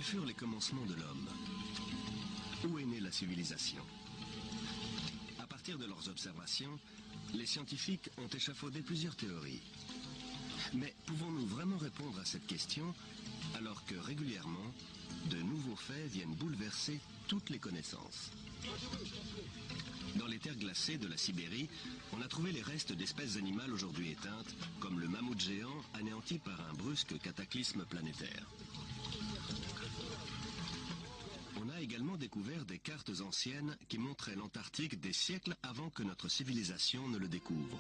Quels furent les commencements de l'homme? Où est née la civilisation? À partir de leurs observations, les scientifiques ont échafaudé plusieurs théories. Mais pouvons-nous vraiment répondre à cette question alors que régulièrement, de nouveaux faits viennent bouleverser toutes les connaissances? Dans les terres glacées de la Sibérie, on a trouvé les restes d'espèces animales aujourd'hui éteintes, comme le mammouth géant anéanti par un brusque cataclysme planétaire. On a également découvert des cartes anciennes qui montraient l'Antarctique des siècles avant que notre civilisation ne le découvre.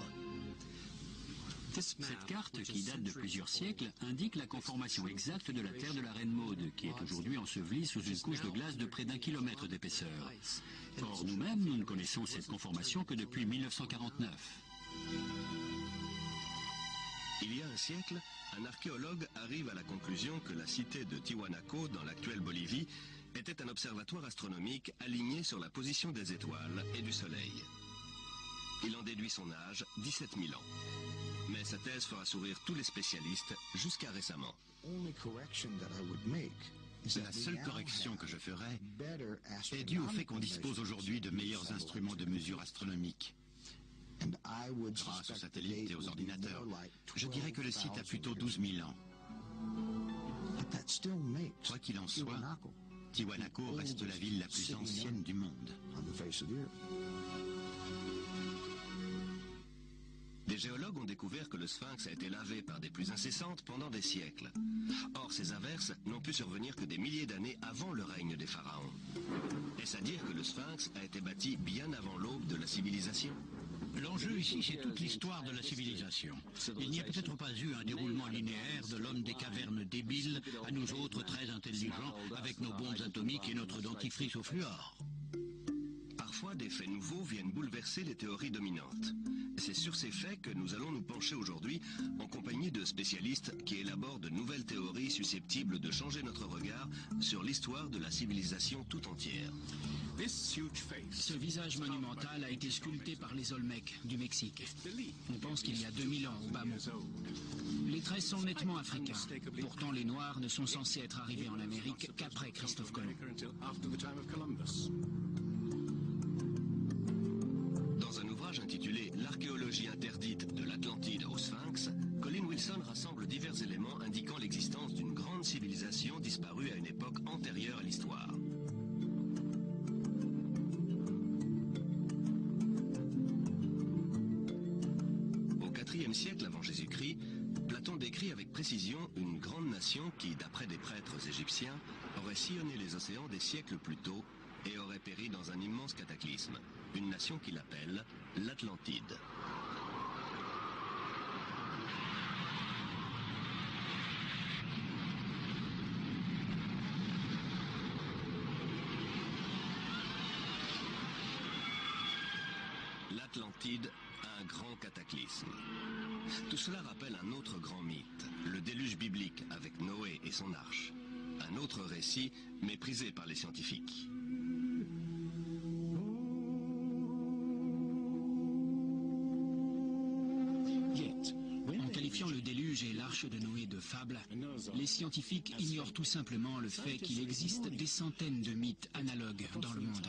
Cette carte, qui date de plusieurs siècles, indique la conformation exacte de la terre de la Reine Maude, qui est aujourd'hui ensevelie sous une couche de glace de près d'1 kilomètre d'épaisseur. Or, nous-mêmes, nous ne connaissons cette conformation que depuis 1949. Il y a un siècle, un archéologue arrive à la conclusion que la cité de Tiwanaku, dans l'actuelle Bolivie, était un observatoire astronomique aligné sur la position des étoiles et du Soleil. Il en déduit son âge, 17 000 ans. Mais sa thèse fera sourire tous les spécialistes jusqu'à récemment. La seule correction que je ferai est due au fait qu'on dispose aujourd'hui de meilleurs instruments de mesure astronomique. Grâce aux satellites et aux ordinateurs, je dirais que le site a plutôt 12 000 ans. Quoi qu'il en soit, Tiwanaku reste la ville la plus ancienne du monde. Des géologues ont découvert que le sphinx a été lavé par des pluies incessantes pendant des siècles. Or, ces averses n'ont pu survenir que des milliers d'années avant le règne des pharaons. Est-ce à dire que le sphinx a été bâti bien avant l'aube de la civilisation? L'enjeu ici, c'est toute l'histoire de la civilisation. Il n'y a peut-être pas eu un déroulement linéaire de l'homme des cavernes débile à nous autres très intelligents avec nos bombes atomiques et notre dentifrice au fluor. Parfois, des faits nouveaux viennent bouleverser les théories dominantes. C'est sur ces faits que nous allons nous pencher aujourd'hui en compagnie de spécialistes qui élaborent de nouvelles théories susceptibles de changer notre regard sur l'histoire de la civilisation tout entière. Ce visage monumental a été sculpté par les Olmecs du Mexique. On pense qu'il y a 2000 ans au bas mot. Les traits sont nettement africains. Pourtant, les Noirs ne sont censés être arrivés en Amérique qu'après Christophe Colomb. Dans un ouvrage intitulé « L'archéologie interdite de l'Atlantide au Sphinx », Colin Wilson rassemble divers éléments indiquant l'existence d'une grande civilisation disparue à une époque antérieure à l'histoire. Au IVe siècle avant Jésus-Christ, Platon décrit avec précision une grande nation qui, d'après des prêtres égyptiens, aurait sillonné les océans des siècles plus tôt et aurait péri dans un immense cataclysme, une nation qu'il appelle l'Atlantide. L'Atlantide, un grand cataclysme. Tout cela rappelle un autre grand mythe, le déluge biblique avec Noé et son arche. Un autre récit méprisé par les scientifiques. En qualifiant le déluge et l'arche de Noé de fable, les scientifiques ignorent tout simplement le fait qu'il existe des centaines de mythes analogues dans le monde.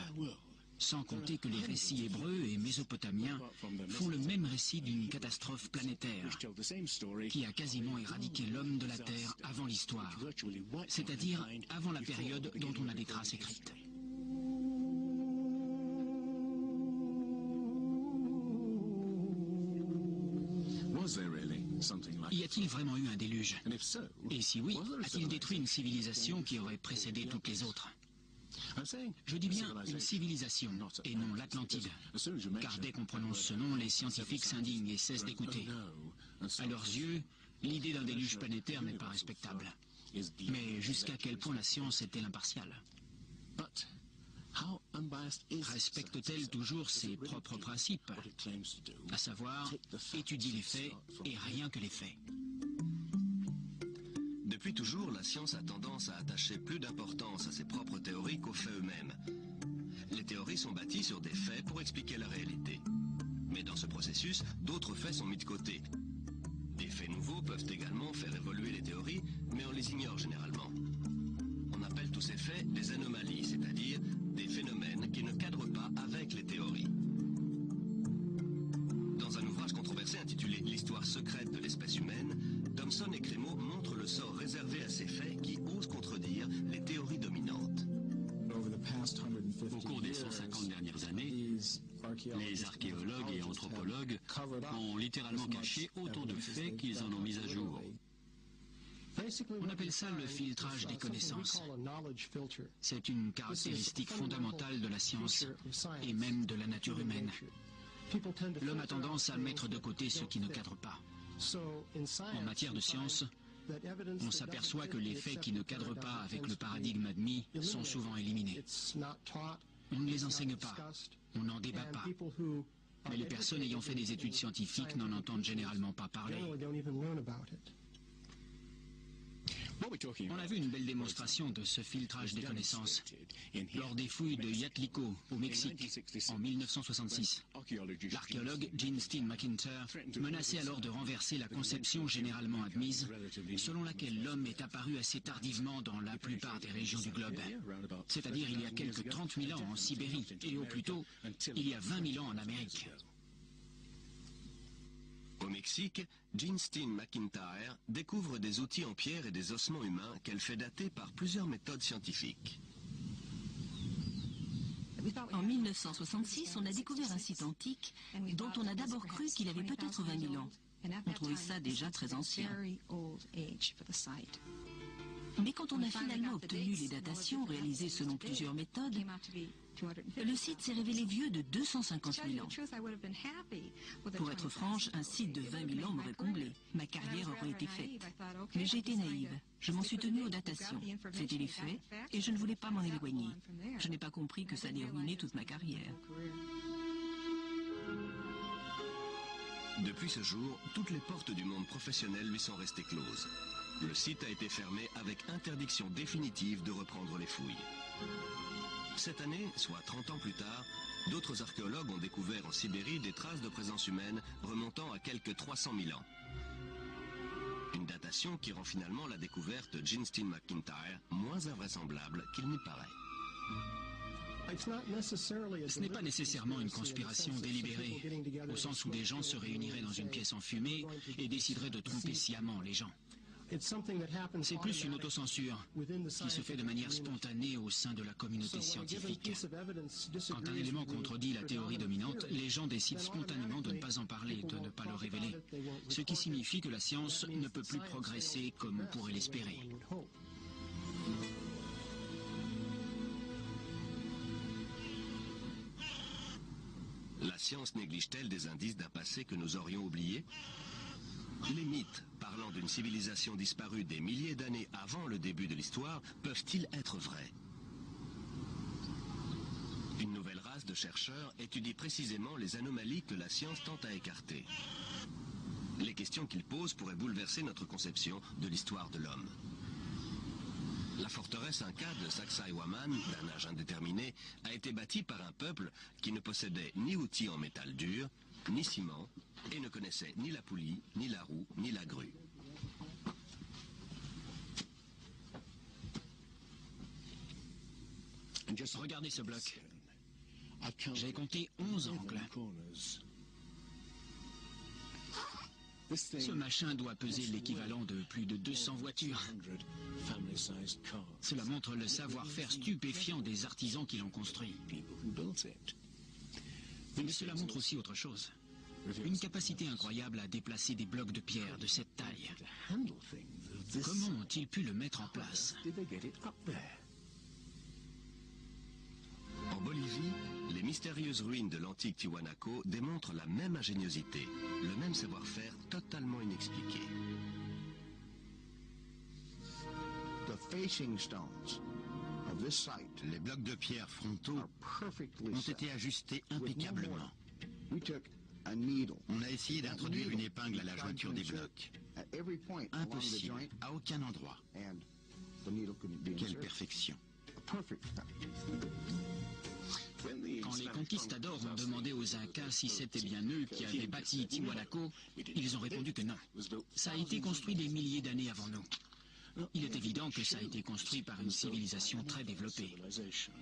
Sans compter que les récits hébreux et mésopotamiens font le même récit d'une catastrophe planétaire qui a quasiment éradiqué l'homme de la Terre avant l'histoire, c'est-à-dire avant la période dont on a des traces écrites. Y a-t-il vraiment eu un déluge? Et si oui, a-t-il détruit une civilisation qui aurait précédé toutes les autres? Je dis bien une civilisation, et non l'Atlantide, car dès qu'on prononce ce nom, les scientifiques s'indignent et cessent d'écouter. À leurs yeux, l'idée d'un déluge planétaire n'est pas respectable. Mais jusqu'à quel point la science est-elle impartiale? Respecte-t-elle toujours ses propres principes, à savoir étudier les faits et rien que les faits? Depuis toujours, la science a tendance à attacher plus d'importance à ses propres théories qu'aux faits eux-mêmes. Les théories sont bâties sur des faits pour expliquer la réalité. Mais dans ce processus, d'autres faits sont mis de côté. Des faits nouveaux peuvent également faire évoluer les théories, mais on les ignore généralement. On appelle tous ces faits des anomalies, c'est-à-dire des phénomènes qui ne cadrent pas avec les théories. Dans un ouvrage controversé intitulé « L'histoire secrète de l'espèce humaine », Thomson et Crémeau montrent le sort réservé à ces faits qui osent contredire les théories dominantes. Au cours des 150 dernières années, les archéologues et anthropologues ont littéralement caché autant de faits qu'ils en ont mis à jour. On appelle ça le filtrage des connaissances. C'est une caractéristique fondamentale de la science et même de la nature humaine. L'homme a tendance à mettre de côté ce qui ne cadre pas. En matière de science, on s'aperçoit que les faits qui ne cadrent pas avec le paradigme admis sont souvent éliminés. On ne les enseigne pas, on n'en débat pas. Mais les personnes ayant fait des études scientifiques n'en entendent généralement pas parler. On a vu une belle démonstration de ce filtrage des connaissances lors des fouilles de Yatliko au Mexique en 1966. L'archéologue Gene Steen McIntyre menaçait alors de renverser la conception généralement admise selon laquelle l'homme est apparu assez tardivement dans la plupart des régions du globe, c'est-à-dire il y a quelques 30 000 ans en Sibérie et au plus tôt il y a 20 000 ans en Amérique. Au Mexique, Gene Steen McIntyre découvre des outils en pierre et des ossements humains qu'elle fait dater par plusieurs méthodes scientifiques. En 1966, on a découvert un site antique dont on a d'abord cru qu'il avait peut-être 20 000 ans. On trouvait ça déjà très ancien. Mais quand on a finalement obtenu les datations réalisées selon plusieurs méthodes, le site s'est révélé vieux de 250 000 ans. Pour être franche, un site de 20 000 ans m'aurait comblé. Ma carrière aurait été faite. Mais j'ai été naïve. Je m'en suis tenue aux datations. C'était les faits et je ne voulais pas m'en éloigner. Je n'ai pas compris que ça allait ruiner toute ma carrière. Depuis ce jour, toutes les portes du monde professionnel lui sont restées closes. Le site a été fermé avec interdiction définitive de reprendre les fouilles. Cette année, soit 30 ans plus tard, d'autres archéologues ont découvert en Sibérie des traces de présence humaine remontant à quelques 300 000 ans. Une datation qui rend finalement la découverte de Gene Steen McIntyre moins invraisemblable qu'il n'y paraît. Ce n'est pas nécessairement une conspiration délibérée, au sens où des gens se réuniraient dans une pièce enfumée et décideraient de tromper sciemment les gens. C'est plus une autocensure qui se fait de manière spontanée au sein de la communauté scientifique. Quand un élément contredit la théorie dominante, les gens décident spontanément de ne pas en parler, de ne pas le révéler. Ce qui signifie que la science ne peut plus progresser comme on pourrait l'espérer. La science néglige-t-elle des indices d'un passé que nous aurions oublié ? Les mythes parlant d'une civilisation disparue des milliers d'années avant le début de l'histoire peuvent-ils être vrais ? Une nouvelle race de chercheurs étudie précisément les anomalies que la science tente à écarter. Les questions qu'ils posent pourraient bouleverser notre conception de l'histoire de l'homme. La forteresse Inca de Sacsayhuaman, d'un âge indéterminé, a été bâtie par un peuple qui ne possédait ni outils en métal dur, ni ciment, et ne connaissait ni la poulie, ni la roue, ni la grue. Regardez ce bloc. J'ai compté 11 angles. Ce machin doit peser l'équivalent de plus de 200 voitures. Cela montre le savoir-faire stupéfiant des artisans qui l'ont construit. Mais cela montre aussi autre chose. Une capacité incroyable à déplacer des blocs de pierre de cette taille. Comment ont-ils pu le mettre en place ? En Bolivie, les mystérieuses ruines de l'antique Tiwanaku démontrent la même ingéniosité, le même savoir-faire totalement inexpliqué. Les blocs de pierre frontaux ont été ajustés impeccablement. On a essayé d'introduire une épingle à la jointure des blocs. Impossible, à aucun endroit. Quelle perfection. Quand les conquistadors ont demandé aux Incas si c'était bien eux qui avaient bâti Tiwanaku, ils ont répondu que non. Ça a été construit des milliers d'années avant nous. Il est évident que ça a été construit par une civilisation très développée.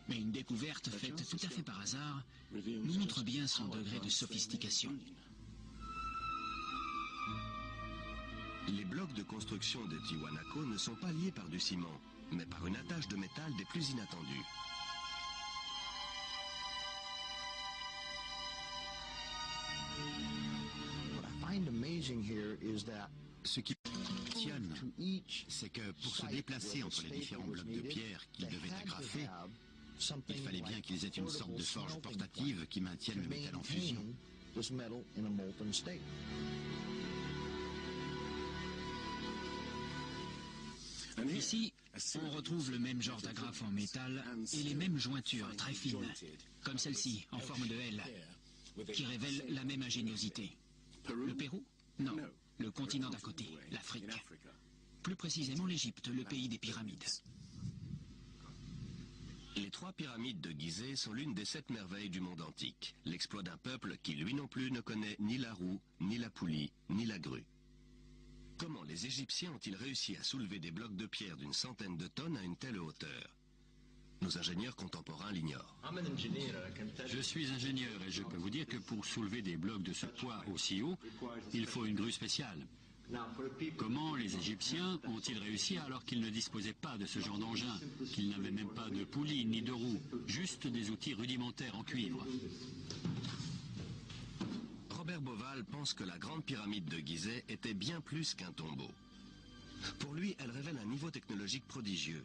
Mais une découverte faite tout à fait par hasard nous montre bien son degré de sophistication. Les blocs de construction de Tiwanaku ne sont pas liés par du ciment, mais par une attache de métal des plus inattendues. Ce qui passionne, c'est que pour se déplacer entre les différents blocs de pierre qu'ils devaient agrafer, il fallait bien qu'ils aient une sorte de forge portative qui maintienne le métal en fusion. Ici, on retrouve le même genre d'agrafe en métal et les mêmes jointures très fines, comme celle-ci, en forme de L, qui révèle la même ingéniosité. Le Pérou? Non. Le continent d'à côté, l'Afrique. Plus précisément l'Égypte, le pays des pyramides. Les 3 pyramides de Gizeh sont l'une des 7 merveilles du monde antique. L'exploit d'un peuple qui, lui non plus, ne connaît ni la roue, ni la poulie, ni la grue. Comment les Égyptiens ont-ils réussi à soulever des blocs de pierre d'une centaine de tonnes à une telle hauteur? Nos ingénieurs contemporains l'ignorent. Je suis ingénieur et je peux vous dire que pour soulever des blocs de ce poids aussi haut, il faut une grue spéciale. Comment les Égyptiens ont-ils réussi alors qu'ils ne disposaient pas de ce genre d'engin, qu'ils n'avaient même pas de poulie ni de roue, juste des outils rudimentaires en cuivre? Robert Bauval pense que la grande pyramide de Gizeh était bien plus qu'un tombeau. Pour lui, elle révèle un niveau technologique prodigieux.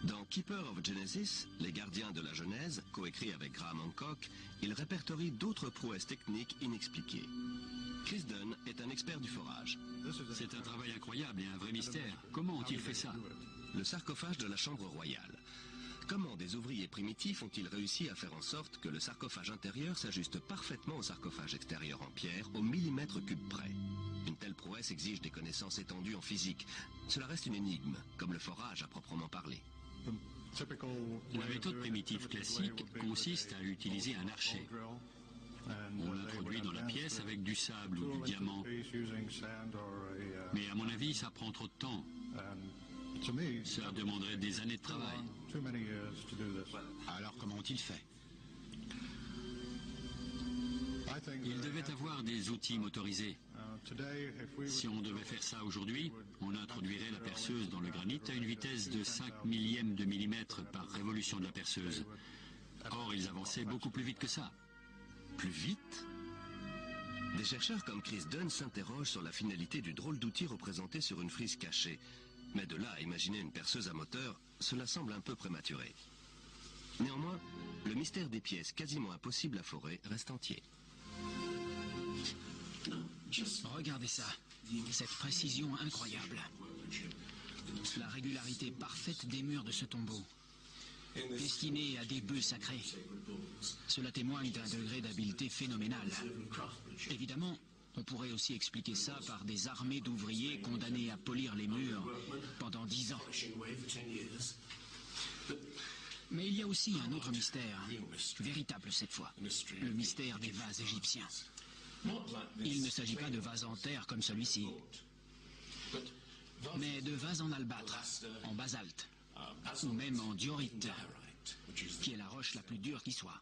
Dans Keeper of Genesis, Les gardiens de la Genèse, coécrit avec Graham Hancock, il répertorie d'autres prouesses techniques inexpliquées. Chris Dunn est un expert du forage. C'est un travail incroyable et un vrai mystère. Comment ont-ils fait ça? Le sarcophage de la Chambre royale. Comment des ouvriers primitifs ont-ils réussi à faire en sorte que le sarcophage intérieur s'ajuste parfaitement au sarcophage extérieur en pierre, au millimètre cube près? Une telle prouesse exige des connaissances étendues en physique. Cela reste une énigme, comme le forage à proprement parler. La méthode primitive classique consiste à utiliser un archet. On l'introduit dans la pièce avec du sable ou du diamant. Mais à mon avis, ça prend trop de temps. Ça demanderait des années de travail. Alors comment ont-ils fait? Ils devaient avoir des outils motorisés. Si on devait faire ça aujourd'hui, on introduirait la perceuse dans le granit à une vitesse de 5 millièmes de millimètre par révolution de la perceuse. Or, ils avançaient beaucoup plus vite que ça. Plus vite? Des chercheurs comme Chris Dunn s'interrogent sur la finalité du drôle d'outil représenté sur une frise cachée. Mais de là à imaginer une perceuse à moteur, cela semble un peu prématuré. Néanmoins, le mystère des pièces quasiment impossibles à forer reste entier. Regardez ça, cette précision incroyable. La régularité parfaite des murs de ce tombeau, destiné à des bœufs sacrés. Cela témoigne d'un degré d'habileté phénoménal. Évidemment, on pourrait aussi expliquer ça par des armées d'ouvriers condamnés à polir les murs pendant 10 ans. Mais il y a aussi un autre mystère, véritable cette fois, le mystère des vases égyptiens. Il ne s'agit pas de vases en terre comme celui-ci, mais de vases en albâtre, en basalte, ou même en diorite, qui est la roche la plus dure qui soit.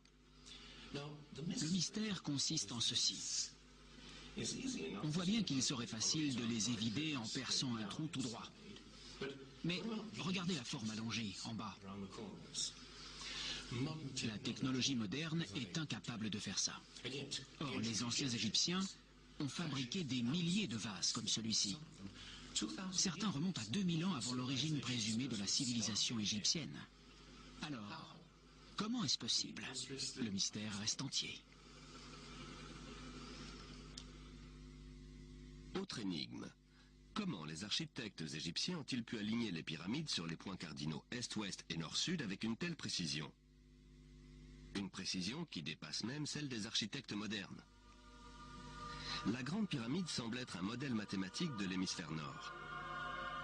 Le mystère consiste en ceci. On voit bien qu'il serait facile de les évider en perçant un trou tout droit. Mais regardez la forme allongée, en bas. La technologie moderne est incapable de faire ça. Or, les anciens Égyptiens ont fabriqué des milliers de vases comme celui-ci. Certains remontent à 2000 ans avant l'origine présumée de la civilisation égyptienne. Alors, comment est-ce possible? Le mystère reste entier. Autre énigme. Comment les architectes égyptiens ont-ils pu aligner les pyramides sur les points cardinaux est-ouest et nord-sud avec une telle précision? Une précision qui dépasse même celle des architectes modernes. La Grande Pyramide semble être un modèle mathématique de l'hémisphère nord.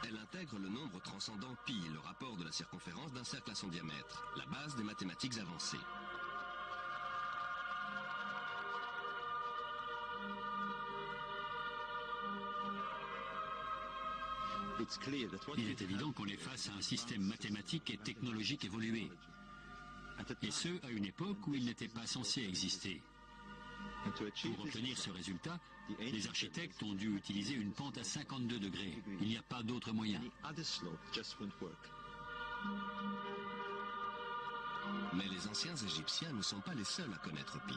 Elle intègre le nombre transcendant pi, le rapport de la circonférence d'un cercle à son diamètre, la base des mathématiques avancées. Il est évident qu'on est face à un système mathématique et technologique évolué, et ce, à une époque où il n'était pas censé exister. Pour obtenir ce résultat, les architectes ont dû utiliser une pente à 52 degrés. Il n'y a pas d'autre moyen. Mais les anciens Égyptiens ne sont pas les seuls à connaître pi.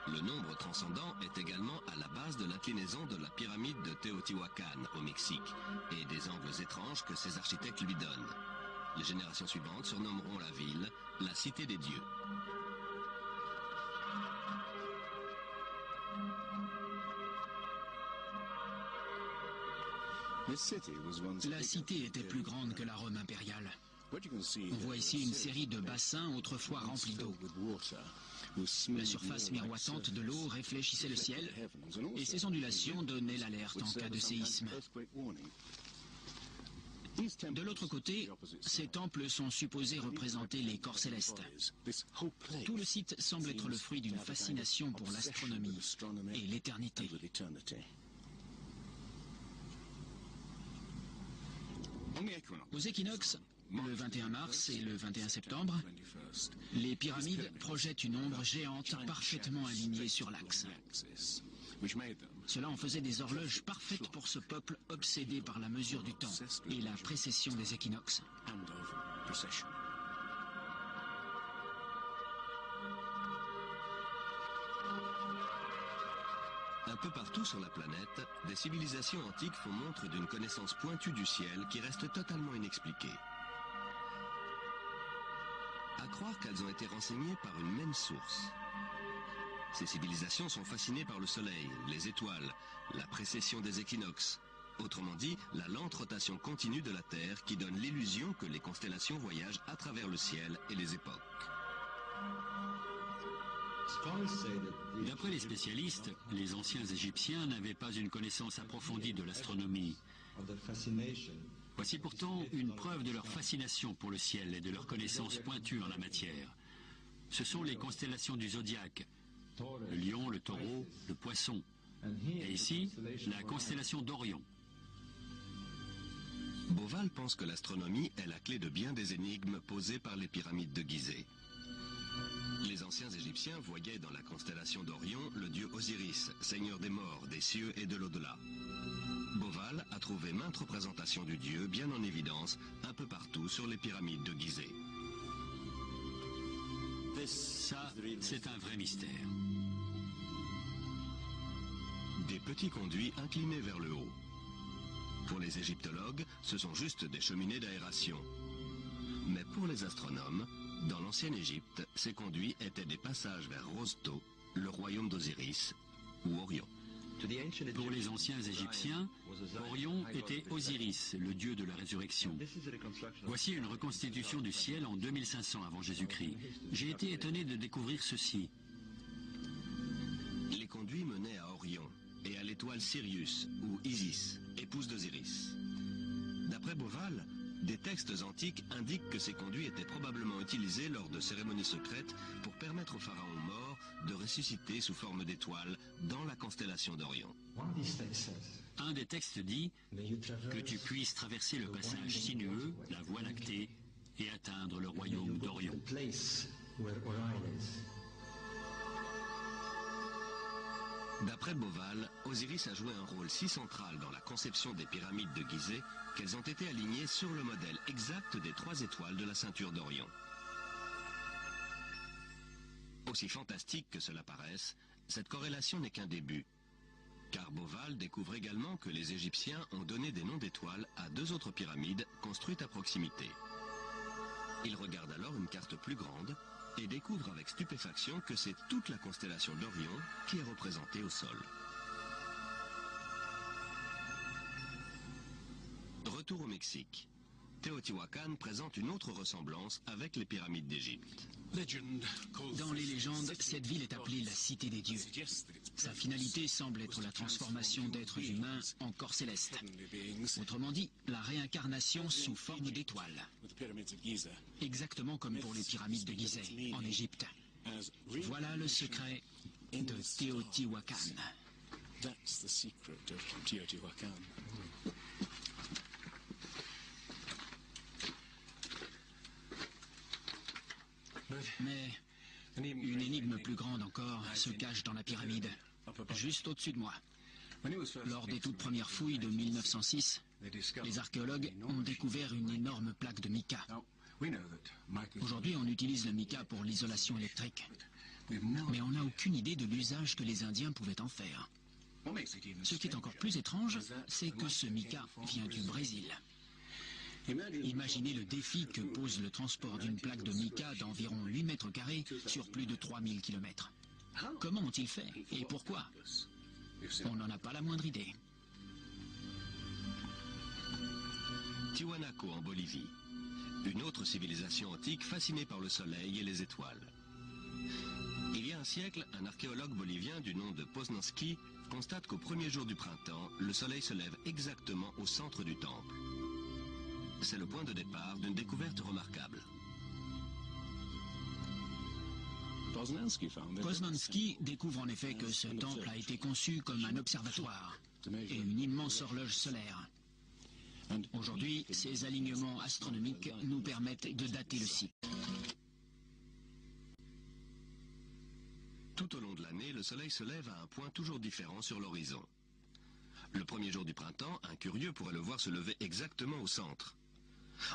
Le nombre transcendant est également à la base de l'inclinaison de la pyramide de Teotihuacan au Mexique et des angles étranges que ses architectes lui donnent. Les générations suivantes surnommeront la ville la Cité des Dieux. La cité était plus grande que la Rome impériale. On voit ici une série de bassins autrefois remplis d'eau. La surface miroitante de l'eau réfléchissait le ciel et ces ondulations donnaient l'alerte en cas de séisme. De l'autre côté, ces temples sont supposés représenter les corps célestes. Tout le site semble être le fruit d'une fascination pour l'astronomie et l'éternité. Aux équinoxes, le 21 mars et le 21 septembre, les pyramides projettent une ombre géante parfaitement alignée sur l'axe. Cela en faisait des horloges parfaites pour ce peuple obsédé par la mesure du temps et la précession des équinoxes. Un peu partout sur la planète, des civilisations antiques font montre d'une connaissance pointue du ciel qui reste totalement inexpliquée. À croire qu'elles ont été renseignées par une même source. Ces civilisations sont fascinées par le soleil, les étoiles, la précession des équinoxes. Autrement dit, la lente rotation continue de la Terre qui donne l'illusion que les constellations voyagent à travers le ciel et les époques. D'après les spécialistes, les anciens Égyptiens n'avaient pas une connaissance approfondie de l'astronomie. Voici pourtant une preuve de leur fascination pour le ciel et de leur connaissance pointue en la matière. Ce sont les constellations du zodiaque, le lion, le taureau, le poisson, et ici, la constellation d'Orion. Beauval pense que l'astronomie est la clé de bien des énigmes posées par les pyramides de Gizeh. Les anciens Égyptiens voyaient dans la constellation d'Orion le dieu Osiris, seigneur des morts, des cieux et de l'au-delà. Beauval a trouvé maintes représentations du dieu bien en évidence un peu partout sur les pyramides de Gizeh. Ça, c'est un vrai mystère. Des petits conduits inclinés vers le haut. Pour les égyptologues, ce sont juste des cheminées d'aération. Mais pour les astronomes, dans l'ancienne Égypte, ces conduits étaient des passages vers Rosto, le royaume d'Osiris, ou Orion. Pour les anciens Égyptiens, Orion était Osiris, le dieu de la résurrection. Voici une reconstitution du ciel en 2500 avant Jésus-Christ. J'ai été étonné de découvrir ceci. Les conduits menaient à Orion et à l'étoile Sirius, ou Isis, épouse d'Osiris. D'après Beauval, des textes antiques indiquent que ces conduits étaient probablement utilisés lors de cérémonies secrètes pour permettre aux pharaons morts de ressusciter sous forme d'étoiles dans la constellation d'Orion. Un des textes dit que tu puisses traverser le passage sinueux, la voie lactée, et atteindre le royaume d'Orion. D'après Beauval, Osiris a joué un rôle si central dans la conception des pyramides de Gizeh qu'elles ont été alignées sur le modèle exact des 3 étoiles de la ceinture d'Orion. Aussi fantastique que cela paraisse, cette corrélation n'est qu'un début. Car Beauval découvre également que les Égyptiens ont donné des noms d'étoiles à 2 autres pyramides construites à proximité. Il regarde alors une carte plus grande et découvre avec stupéfaction que c'est toute la constellation d'Orion qui est représentée au sol. Retour au Mexique. Teotihuacan présente une autre ressemblance avec les pyramides d'Égypte. Dans les légendes, cette ville est appelée la Cité des Dieux. Sa finalité semble être la transformation d'êtres humains en corps célestes. Autrement dit, la réincarnation sous forme d'étoiles. Exactement comme pour les pyramides de Gizeh, en Égypte. Voilà le secret de Teotihuacan. Mais une énigme plus grande encore se cache dans la pyramide, juste au-dessus de moi. Lors des toutes premières fouilles de 1906, les archéologues ont découvert une énorme plaque de mica. Aujourd'hui, on utilise le mica pour l'isolation électrique. Mais on n'a aucune idée de l'usage que les Indiens pouvaient en faire. Ce qui est encore plus étrange, c'est que ce mica vient du Brésil. Imaginez le défi que pose le transport d'une plaque de mica d'environ 8 mètres carrés sur plus de 3000 km. Comment ont-ils fait et pourquoi? On n'en a pas la moindre idée. Tiwanaku en Bolivie. Une autre civilisation antique fascinée par le soleil et les étoiles. Il y a un siècle, un archéologue bolivien du nom de Poznański constate qu'au premier jour du printemps, le soleil se lève exactement au centre du temple. C'est le point de départ d'une découverte remarquable. Poznański découvre en effet que ce temple a été conçu comme un observatoire et une immense horloge solaire. Aujourd'hui, ces alignements astronomiques nous permettent de dater le site. Tout au long de l'année, le soleil se lève à un point toujours différent sur l'horizon. Le premier jour du printemps, un curieux pourrait le voir se lever exactement au centre.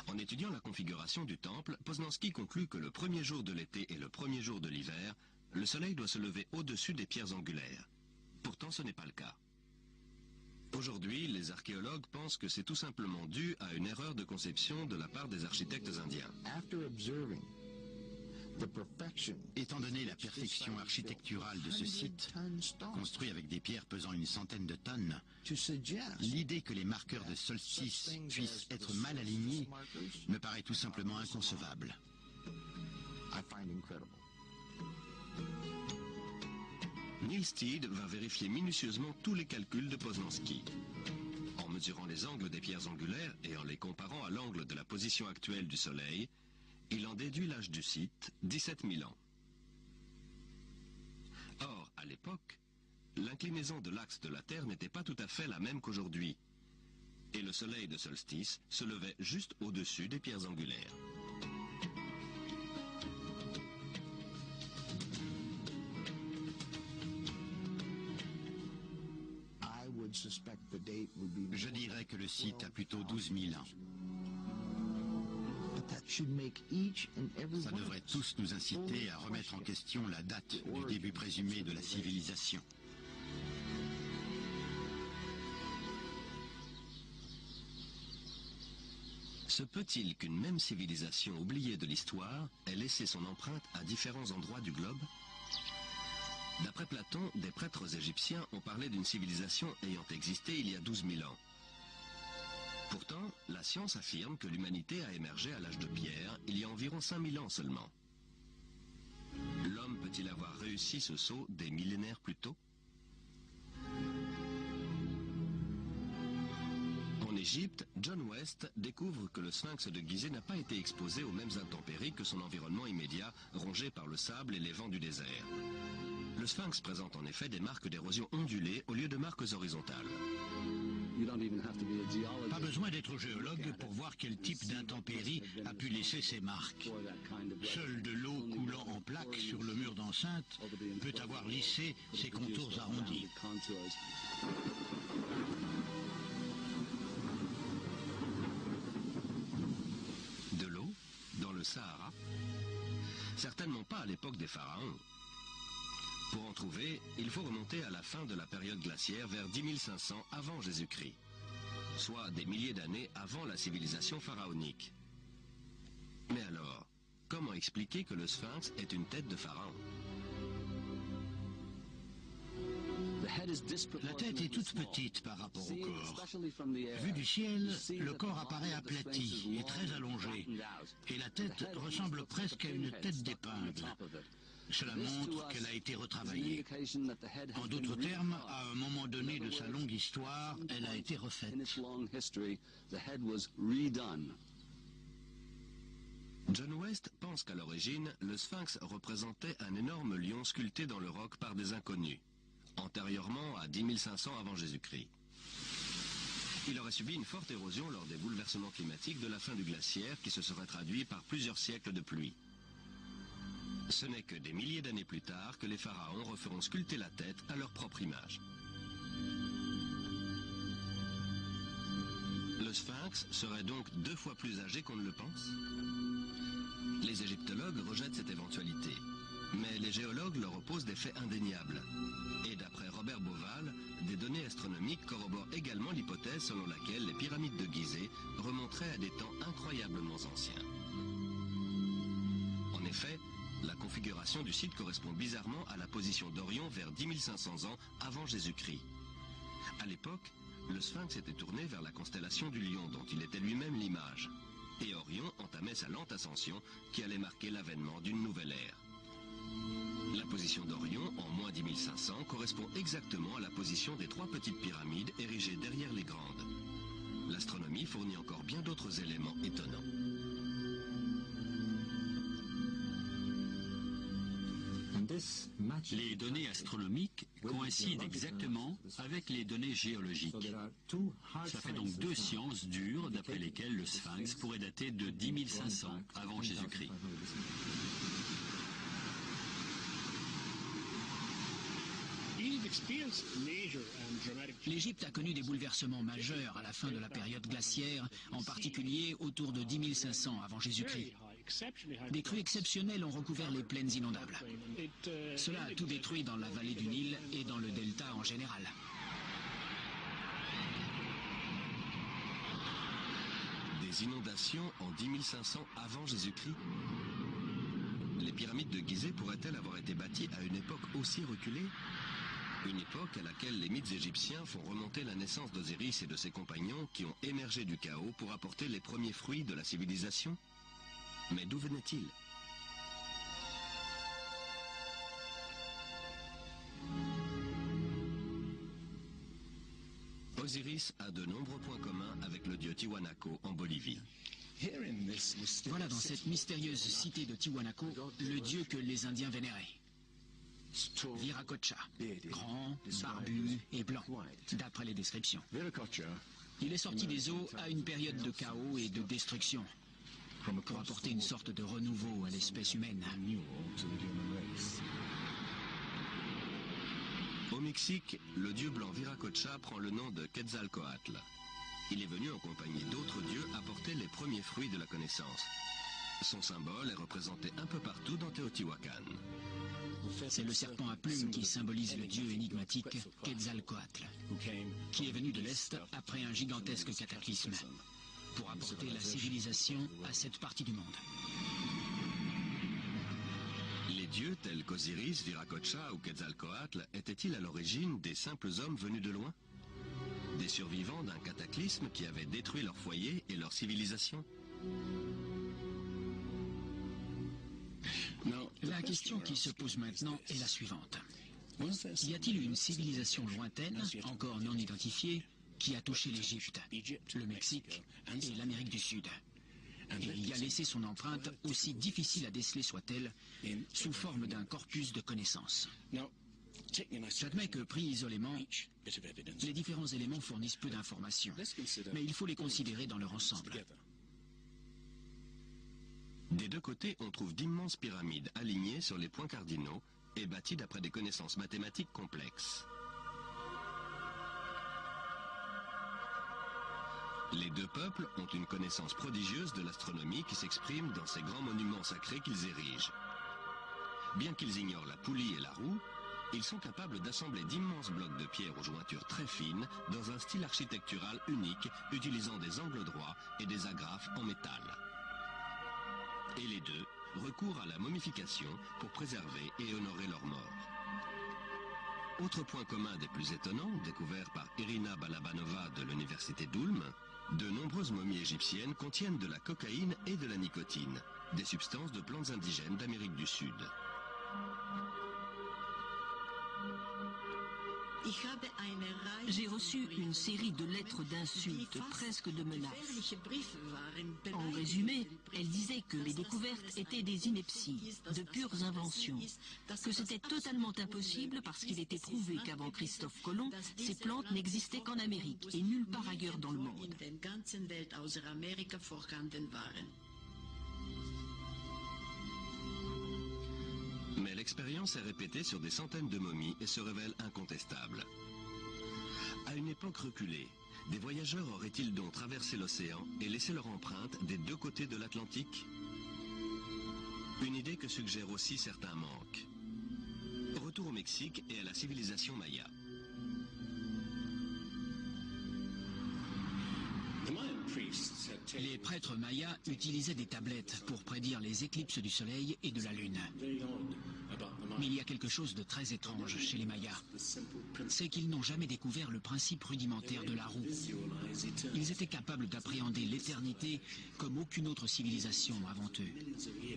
En étudiant la configuration du temple, Poznański conclut que le premier jour de l'été et le premier jour de l'hiver, le soleil doit se lever au-dessus des pierres angulaires. Pourtant, ce n'est pas le cas. Aujourd'hui, les archéologues pensent que c'est tout simplement dû à une erreur de conception de la part des architectes indiens. Étant donné la perfection architecturale de ce site, construit avec des pierres pesant une centaine de tonnes, l'idée que les marqueurs de solstice puissent être mal alignés me paraît tout simplement inconcevable. Neil Steed va vérifier minutieusement tous les calculs de Poznański. En mesurant les angles des pierres angulaires et en les comparant à l'angle de la position actuelle du Soleil, il en déduit l'âge du site, 17 000 ans. Or, à l'époque, l'inclinaison de l'axe de la Terre n'était pas tout à fait la même qu'aujourd'hui, et le soleil de solstice se levait juste au-dessus des pierres angulaires. Je dirais que le site a plutôt 12 000 ans. Ça devrait tous nous inciter à remettre en question la date du début présumé de la civilisation. Se peut-il qu'une même civilisation oubliée de l'histoire ait laissé son empreinte à différents endroits du globe? D'après Platon, des prêtres égyptiens ont parlé d'une civilisation ayant existé il y a 12 000 ans. Pourtant, la science affirme que l'humanité a émergé à l'âge de pierre il y a environ 5000 ans seulement. L'homme peut-il avoir réussi ce saut des millénaires plus tôt? En Égypte, John West découvre que le sphinx de Gizeh n'a pas été exposé aux mêmes intempéries que son environnement immédiat, rongé par le sable et les vents du désert. Le sphinx présente en effet des marques d'érosion ondulées au lieu de marques horizontales. Pas besoin d'être géologue pour voir quel type d'intempérie a pu laisser ces marques. Seule de l'eau coulant en plaques sur le mur d'enceinte peut avoir lissé ses contours arrondis. De l'eau, dans le Sahara? Certainement pas à l'époque des pharaons. Pour en trouver, il faut remonter à la fin de la période glaciaire vers 10 500 avant Jésus-Christ, soit des milliers d'années avant la civilisation pharaonique. Mais alors, comment expliquer que le sphinx est une tête de pharaon? La tête est toute petite par rapport au corps. Vu du ciel, le corps apparaît aplati et très allongé, et la tête ressemble presque à une tête d'épingle. Cela montre qu'elle a été retravaillée. En d'autres termes, à un moment donné de sa longue histoire, elle a été refaite. John West pense qu'à l'origine, le sphinx représentait un énorme lion sculpté dans le roc par des inconnus, antérieurement à 10 500 avant Jésus-Christ. Il aurait subi une forte érosion lors des bouleversements climatiques de la fin du glaciaire qui se serait traduit par plusieurs siècles de pluie. Ce n'est que des milliers d'années plus tard que les pharaons referont sculpter la tête à leur propre image. Le sphinx serait donc 2 fois plus âgé qu'on ne le pense? Les égyptologues rejettent cette éventualité, mais les géologues leur opposent des faits indéniables. Et d'après Robert Bauval, des données astronomiques corroborent également l'hypothèse selon laquelle les pyramides de Gizeh remonteraient à des temps incroyablement anciens. En effet, la configuration du site correspond bizarrement à la position d'Orion vers 10 500 ans avant Jésus-Christ. À l'époque, le sphinx était tourné vers la constellation du Lion dont il était lui-même l'image. Et Orion entamait sa lente ascension qui allait marquer l'avènement d'une nouvelle ère. La position d'Orion, en moins 10 500, correspond exactement à la position des 3 petites pyramides érigées derrière les grandes. L'astronomie fournit encore bien d'autres éléments étonnants. Les données astronomiques coïncident exactement avec les données géologiques. Ça fait donc 2 sciences dures d'après lesquelles le sphinx pourrait dater de 10 500 avant Jésus-Christ. L'Égypte a connu des bouleversements majeurs à la fin de la période glaciaire, en particulier autour de 10 500 avant Jésus-Christ. Des crues exceptionnelles ont recouvert les plaines inondables. Cela a tout détruit dans la vallée du Nil et dans le delta en général. Des inondations en 10 500 avant Jésus-Christ? Les pyramides de Gizeh pourraient-elles avoir été bâties à une époque aussi reculée? Une époque à laquelle les mythes égyptiens font remonter la naissance d'Osiris et de ses compagnons qui ont émergé du chaos pour apporter les premiers fruits de la civilisation? Mais d'où venaient-ils? Osiris a de nombreux points communs avec le dieu Tiwanaku en Bolivie. Voilà dans cette mystérieuse cité de Tiwanaku le dieu que les Indiens vénéraient. Viracocha, grand, barbu et blanc, d'après les descriptions. Il est sorti des eaux à une période de chaos et de destruction, pour apporter une sorte de renouveau à l'espèce humaine. Au Mexique, le dieu blanc Viracocha prend le nom de Quetzalcoatl. Il est venu en compagnie d'autres dieux apporter les premiers fruits de la connaissance. Son symbole est représenté un peu partout dans Teotihuacan. C'est le serpent à plumes qui symbolise le dieu énigmatique Quetzalcoatl, qui est venu de l'Est après un gigantesque cataclysme, pour apporter la civilisation à cette partie du monde. Les dieux tels qu'Osiris, Viracocha ou Quetzalcoatl étaient-ils à l'origine des simples hommes venus de loin? Des survivants d'un cataclysme qui avait détruit leur foyer et leur civilisation? La question qui se pose maintenant est la suivante. Y a-t-il une civilisation lointaine, encore non identifiée, qui a touché l'Égypte, le Mexique et l'Amérique du Sud, et y a laissé son empreinte, aussi difficile à déceler soit-elle, sous forme d'un corpus de connaissances? J'admets que, pris isolément, les différents éléments fournissent peu d'informations, mais il faut les considérer dans leur ensemble. Des 2 côtés, on trouve d'immenses pyramides alignées sur les points cardinaux et bâties d'après des connaissances mathématiques complexes. Les 2 peuples ont une connaissance prodigieuse de l'astronomie qui s'exprime dans ces grands monuments sacrés qu'ils érigent. Bien qu'ils ignorent la poulie et la roue, ils sont capables d'assembler d'immenses blocs de pierre aux jointures très fines dans un style architectural unique, utilisant des angles droits et des agrafes en métal. Et les 2 recourent à la momification pour préserver et honorer leurs morts. Autre point commun des plus étonnants, découvert par Irina Balabanova de l'université d'Ulm, de nombreuses momies égyptiennes contiennent de la cocaïne et de la nicotine, des substances de plantes indigènes d'Amérique du Sud. J'ai reçu une série de lettres d'insultes, presque de menaces. En résumé, elles disaient que mes découvertes étaient des inepties, de pures inventions, que c'était totalement impossible parce qu'il était prouvé qu'avant Christophe Colomb, ces plantes n'existaient qu'en Amérique et nulle part ailleurs dans le monde. Mais l'expérience est répétée sur des centaines de momies et se révèle incontestable. À une époque reculée, des voyageurs auraient-ils donc traversé l'océan et laissé leur empreinte des deux côtés de l'Atlantique? Une idée que suggèrent aussi certains manques. Retour au Mexique et à la civilisation maya. Les prêtres mayas utilisaient des tablettes pour prédire les éclipses du soleil et de la lune. Mais il y a quelque chose de très étrange chez les mayas. C'est qu'ils n'ont jamais découvert le principe rudimentaire de la roue. Ils étaient capables d'appréhender l'éternité comme aucune autre civilisation avant eux.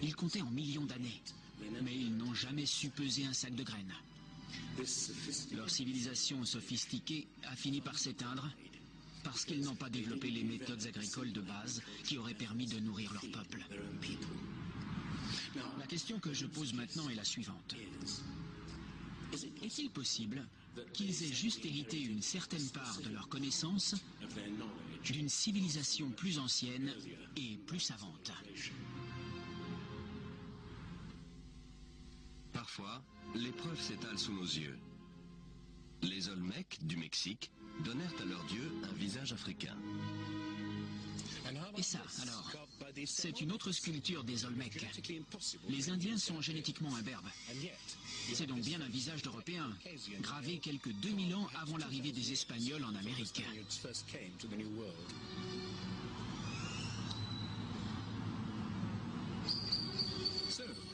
Ils comptaient en millions d'années, mais ils n'ont jamais su peser un sac de graines. Leur civilisation sophistiquée a fini par s'éteindre parce qu'ils n'ont pas développé les méthodes agricoles de base qui auraient permis de nourrir leur peuple. La question que je pose maintenant est la suivante. Est-il possible qu'ils aient juste hérité une certaine part de leur connaissance d'une civilisation plus ancienne et plus savante? Parfois, les preuves s'étalent sous nos yeux. Les Olmecs du Mexique donnèrent à leur dieu un visage africain. Et ça, alors, c'est une autre sculpture des Olmecs. Les Indiens sont génétiquement imberbes. C'est donc bien un visage d'Européen, gravé quelques 2000 ans avant l'arrivée des Espagnols en Amérique.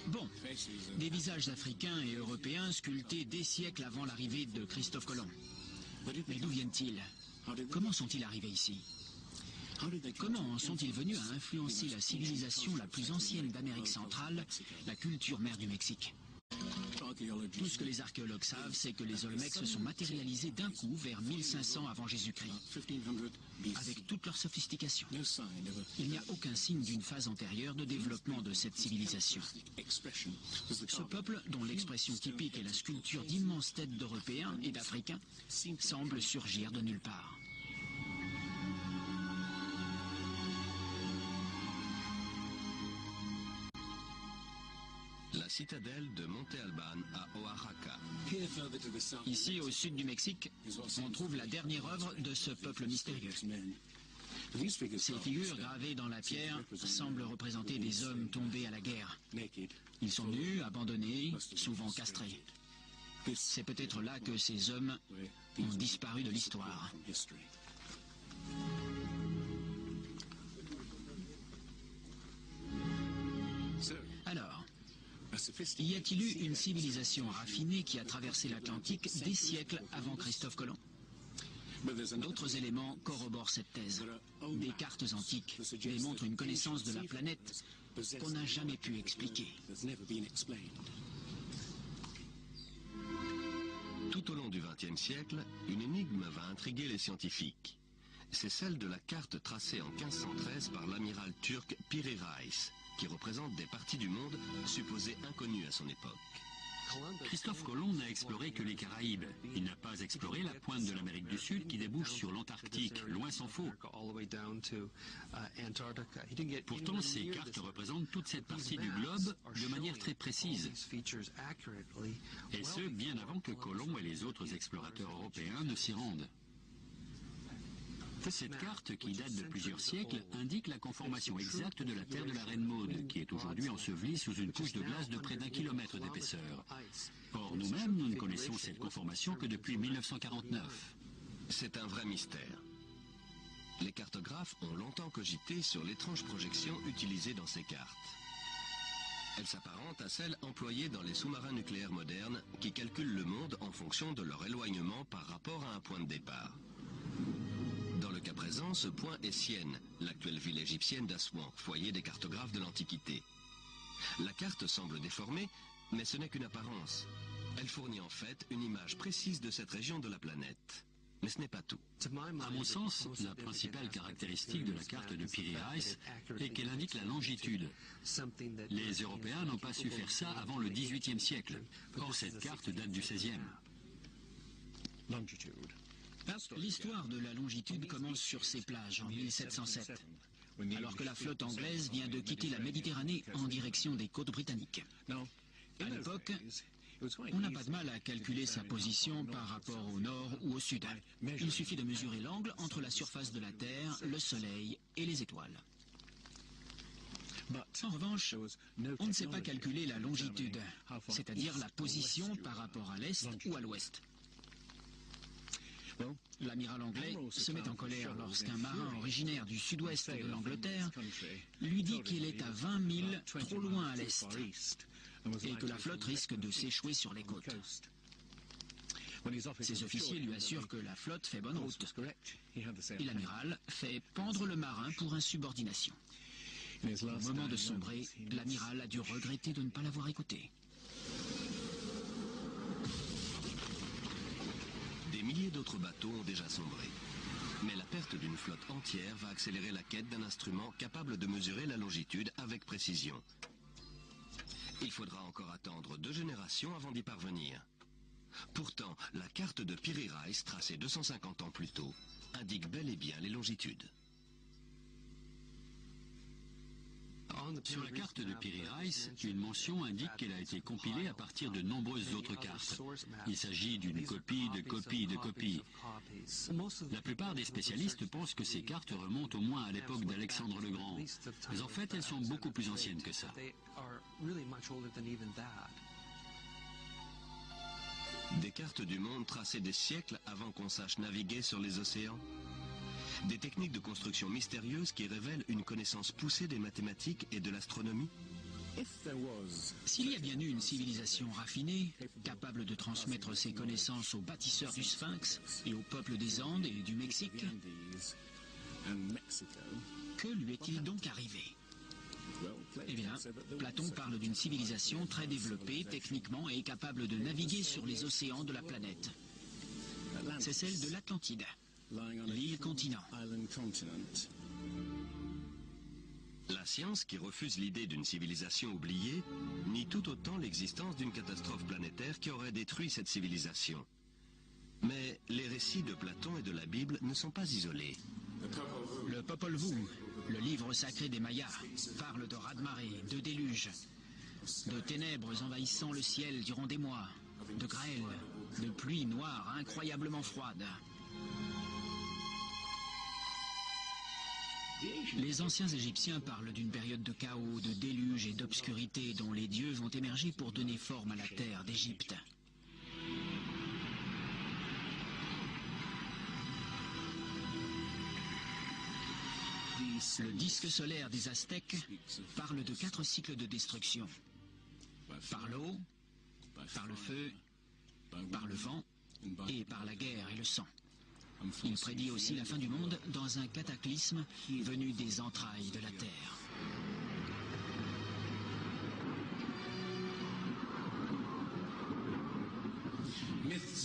Bon, des visages africains et européens sculptés des siècles avant l'arrivée de Christophe Colomb. Mais d'où viennent-ils? Comment sont-ils arrivés ici? Comment sont-ils venus à influencer la civilisation la plus ancienne d'Amérique centrale, la culture mère du Mexique? Tout ce que les archéologues savent, c'est que les Olmecs se sont matérialisés d'un coup vers 1500 avant Jésus-Christ, avec toute leur sophistication. Il n'y a aucun signe d'une phase antérieure de développement de cette civilisation. Ce peuple, dont l'expression typique est la sculpture d'immenses têtes d'Européens et d'Africains, semble surgir de nulle part. La citadelle de Monte Alban à Oaxaca. Ici, au sud du Mexique, on trouve la dernière œuvre de ce peuple mystérieux. Ces figures gravées dans la pierre semblent représenter des hommes tombés à la guerre. Ils sont nus, abandonnés, souvent castrés. C'est peut-être là que ces hommes ont disparu de l'histoire. Alors, y a-t-il eu une civilisation raffinée qui a traversé l'Atlantique des siècles avant Christophe Colomb? D'autres éléments corroborent cette thèse. Des cartes antiques démontrent une connaissance de la planète qu'on n'a jamais pu expliquer. Tout au long du XXe siècle, une énigme va intriguer les scientifiques. C'est celle de la carte tracée en 1513 par l'amiral turc Piri Reis, qui représente des parties du monde supposées inconnues à son époque. Christophe Colomb n'a exploré que les Caraïbes. Il n'a pas exploré la pointe de l'Amérique du Sud qui débouche sur l'Antarctique, loin s'en faut. Pourtant, ces cartes représentent toute cette partie du globe de manière très précise. Et ce, bien avant que Colomb et les autres explorateurs européens ne s'y rendent. Cette carte, qui date de plusieurs siècles, indique la conformation exacte de la terre de la Reine Maude, qui est aujourd'hui ensevelie sous une couche de glace de près d'1 kilomètre d'épaisseur. Or, nous-mêmes, nous ne connaissons cette conformation que depuis 1949. C'est un vrai mystère. Les cartographes ont longtemps cogité sur l'étrange projection utilisée dans ces cartes. Elle s'apparente à celle employée dans les sous-marins nucléaires modernes qui calculent le monde en fonction de leur éloignement par rapport à un point de départ. Dans le cas présent, ce point est Sienne, l'actuelle ville égyptienne d'Assouan, foyer des cartographes de l'Antiquité. La carte semble déformée, mais ce n'est qu'une apparence. Elle fournit en fait une image précise de cette région de la planète. Mais ce n'est pas tout. À mon sens, la principale caractéristique de la carte de Piri Reis est qu'elle indique la longitude. Les Européens n'ont pas su faire ça avant le XVIIIe siècle. Or, cette carte date du XVIe. L'histoire de la longitude commence sur ces plages en 1707, alors que la flotte anglaise vient de quitter la Méditerranée en direction des côtes britanniques. À l'époque, on n'a pas de mal à calculer sa position par rapport au nord ou au sud. Il suffit de mesurer l'angle entre la surface de la Terre, le Soleil et les étoiles. En revanche, on ne sait pas calculer la longitude, c'est-à-dire la position par rapport à l'est ou à l'ouest. L'amiral anglais se met en colère lorsqu'un marin originaire du sud-ouest de l'Angleterre lui dit qu'il est à 20 milles trop loin à l'est et que la flotte risque de s'échouer sur les côtes. Ses officiers lui assurent que la flotte fait bonne route et l'amiral fait pendre le marin pour insubordination. Au moment de sombrer, l'amiral a dû regretter de ne pas l'avoir écouté. Des milliers d'autres bateaux ont déjà sombré. Mais la perte d'une flotte entière va accélérer la quête d'un instrument capable de mesurer la longitude avec précision. Il faudra encore attendre 2 générations avant d'y parvenir. Pourtant, la carte de Piri Reis, tracée 250 ans plus tôt, indique bel et bien les longitudes. Sur la carte de Piri Reis, une mention indique qu'elle a été compilée à partir de nombreuses autres cartes. Il s'agit d'une copie de copie de copie. La plupart des spécialistes pensent que ces cartes remontent au moins à l'époque d'Alexandre le Grand. Mais en fait, elles sont beaucoup plus anciennes que ça. Des cartes du monde tracées des siècles avant qu'on sache naviguer sur les océans. Des techniques de construction mystérieuses qui révèlent une connaissance poussée des mathématiques et de l'astronomie. S'il y a bien eu une civilisation raffinée, capable de transmettre ses connaissances aux bâtisseurs du Sphinx et aux peuples des Andes et du Mexique, que lui est-il donc arrivé? Eh bien, Platon parle d'une civilisation très développée techniquement et capable de naviguer sur les océans de la planète. C'est celle de l'Atlantide, l'île-continent. La science, qui refuse l'idée d'une civilisation oubliée, nie tout autant l'existence d'une catastrophe planétaire qui aurait détruit cette civilisation. Mais les récits de Platon et de la Bible ne sont pas isolés. Le Popol Vuh, le livre sacré des Mayas, parle de raz-de-marée, de déluge, de ténèbres envahissant le ciel durant des mois, de grêle, de pluie noire incroyablement froide. Les anciens Égyptiens parlent d'une période de chaos, de déluge et d'obscurité dont les dieux vont émerger pour donner forme à la terre d'Égypte. Le disque solaire des Aztèques parle de 4 cycles de destruction. Par l'eau, par le feu, par le vent et par la guerre et le sang. Il prédit aussi la fin du monde dans un cataclysme venu des entrailles de la Terre.